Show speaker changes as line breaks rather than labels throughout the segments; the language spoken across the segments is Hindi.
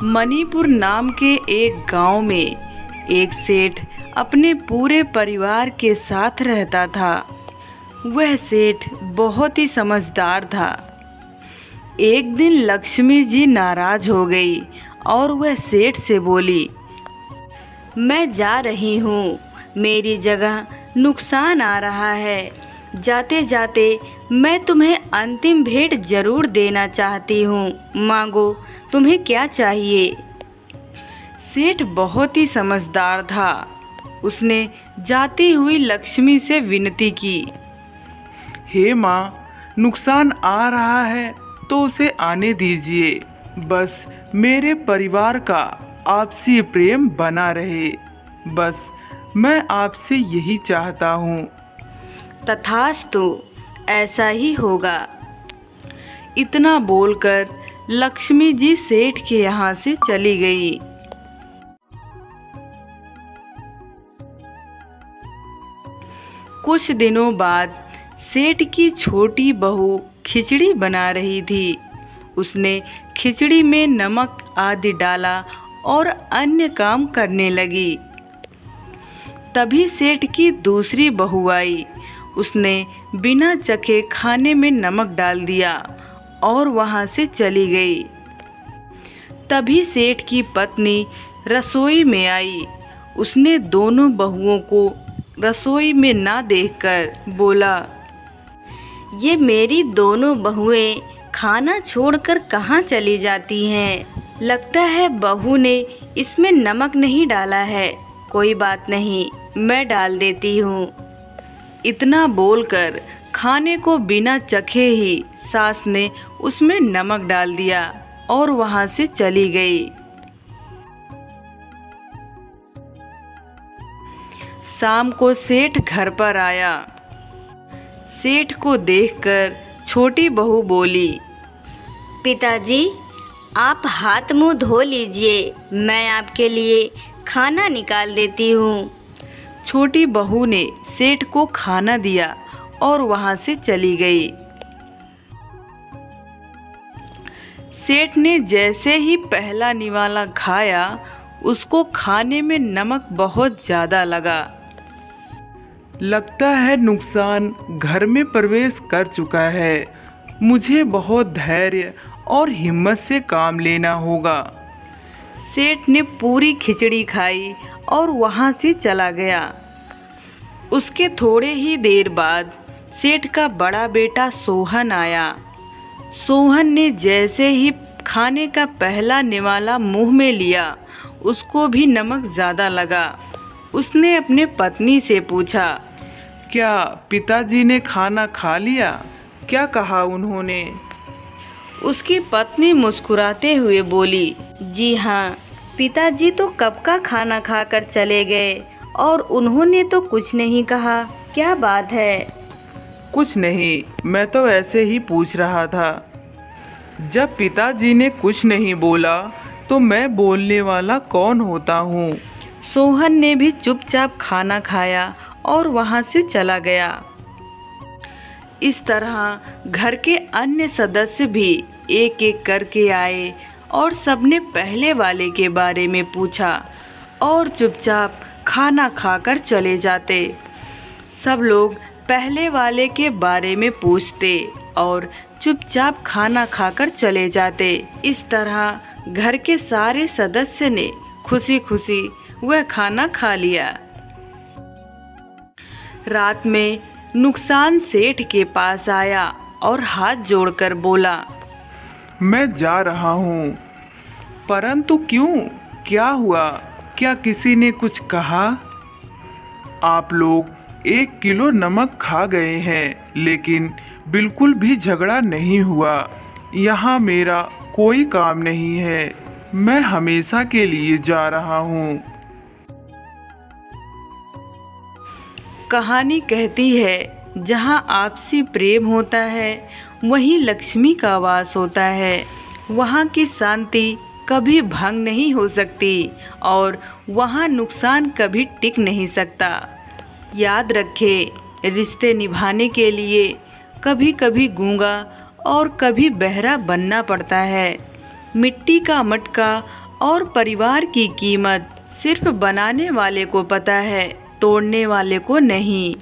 मणिपुर नाम के एक गांव में एक सेठ अपने पूरे परिवार के साथ रहता था। वह सेठ बहुत ही समझदार था। एक दिन लक्ष्मी जी नाराज हो गई और वह सेठ से बोली, मैं जा रही हूँ, मेरी जगह नुकसान आ रहा है। जाते जाते मैं तुम्हें अंतिम भेंट जरूर देना चाहती हूँ, मांगो, तुम्हें क्या चाहिए। सेठ बहुत ही समझदार था। उसने जाती हुई लक्ष्मी से विनती की,
हे माँ, नुकसान आ रहा है तो उसे आने दीजिए। बस मेरे परिवार का आपसी प्रेम बना रहे, बस मैं आपसे यही चाहता हूँ।
तथास्तु, ऐसा ही होगा। इतना बोलकर लक्ष्मी जी सेठ के यहाँ से चली गई। कुछ दिनों बाद सेठ की छोटी बहू खिचड़ी बना रही थी। उसने खिचड़ी में नमक आदि डाला और अन्य काम करने लगी। तभी सेठ की दूसरी बहू आई। उसने बिना चखे खाने में नमक डाल दिया और वहां से चली गई। तभी सेठ की पत्नी रसोई में आई। उसने दोनों बहुओं को रसोई में ना देखकर बोला, ये मेरी दोनों बहुएं खाना छोड़कर कहाँ चली जाती हैं? लगता है बहू ने इसमें नमक नहीं डाला है। कोई बात नहीं, मैं डाल देती हूँ। इतना बोलकर खाने को बिना चखे ही सास ने उसमें नमक डाल दिया और वहाँ से चली गई। शाम को सेठ घर पर आया। सेठ को देखकर छोटी बहू बोली, पिताजी, आप हाथ मुंह धो लीजिए, मैं आपके लिए खाना निकाल देती हूँ। छोटी बहू ने सेठ को खाना दिया और वहाँ से चली गई। सेठ ने जैसे ही पहला निवाला खाया, उसको खाने में नमक बहुत ज़्यादा लगा।
लगता है नुकसान घर में प्रवेश कर चुका है। मुझे बहुत धैर्य और हिम्मत से काम लेना होगा।
सेठ ने पूरी खिचड़ी खाई और वहाँ से चला गया। उसके थोड़े ही देर बाद सेठ का बड़ा बेटा सोहन आया। सोहन ने जैसे ही खाने का पहला निवाला मुंह में लिया, उसको भी नमक ज़्यादा लगा। उसने अपने पत्नी से पूछा,
क्या पिताजी ने खाना खा लिया? क्या कहा उन्होंने?
उसकी पत्नी मुस्कुराते हुए बोली, जी हाँ, पिताजी तो कब का खाना खाकर चले गए और उन्होंने तो कुछ नहीं कहा। क्या बात है?
कुछ नहीं, मैं तो ऐसे ही पूछ रहा था। जब पिताजी ने कुछ नहीं बोला तो मैं बोलने वाला कौन होता हूँ?
सोहन ने भी चुपचाप खाना खाया और वहाँ से चला गया। इस तरह घर के अन्य सदस्य भी एक एक करके आए और सबने पहले वाले के बारे में पूछा और चुपचाप खाना खाकर चले जाते। सब लोग पहले वाले के बारे में पूछते और चुपचाप खाना खाकर चले जाते। इस तरह घर के सारे सदस्य ने खुशी खुशी वह खाना खा लिया। रात में नुकसान सेठ के पास आया और हाथ जोड़कर बोला,
मैं जा रहा हूँ। परंतु क्यों? क्या हुआ? क्या किसी ने कुछ कहा? आप लोग 1 किलो नमक खा गए हैं, लेकिन बिल्कुल भी झगड़ा नहीं हुआ। यहाँ मेरा कोई काम नहीं है। मैं हमेशा के लिए जा रहा हूँ।
कहानी कहती है, जहाँ आपसी प्रेम होता है, वहीं लक्ष्मी का वास होता है। वहाँ की शांति कभी भंग नहीं हो सकती और वहाँ नुकसान कभी टिक नहीं सकता। याद रखें, रिश्ते निभाने के लिए कभी कभी गूंगा और कभी बहरा बनना पड़ता है। मिट्टी का मटका और परिवार की कीमत सिर्फ बनाने वाले को पता है, तोड़ने वाले को नहीं।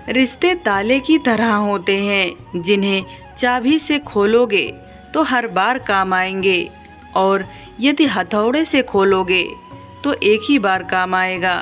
रिश्ते ताले की तरह होते हैं, जिन्हें चाबी से खोलोगे तो हर बार काम आएंगे, और यदि हथौड़े से खोलोगे तो एक ही बार काम आएगा।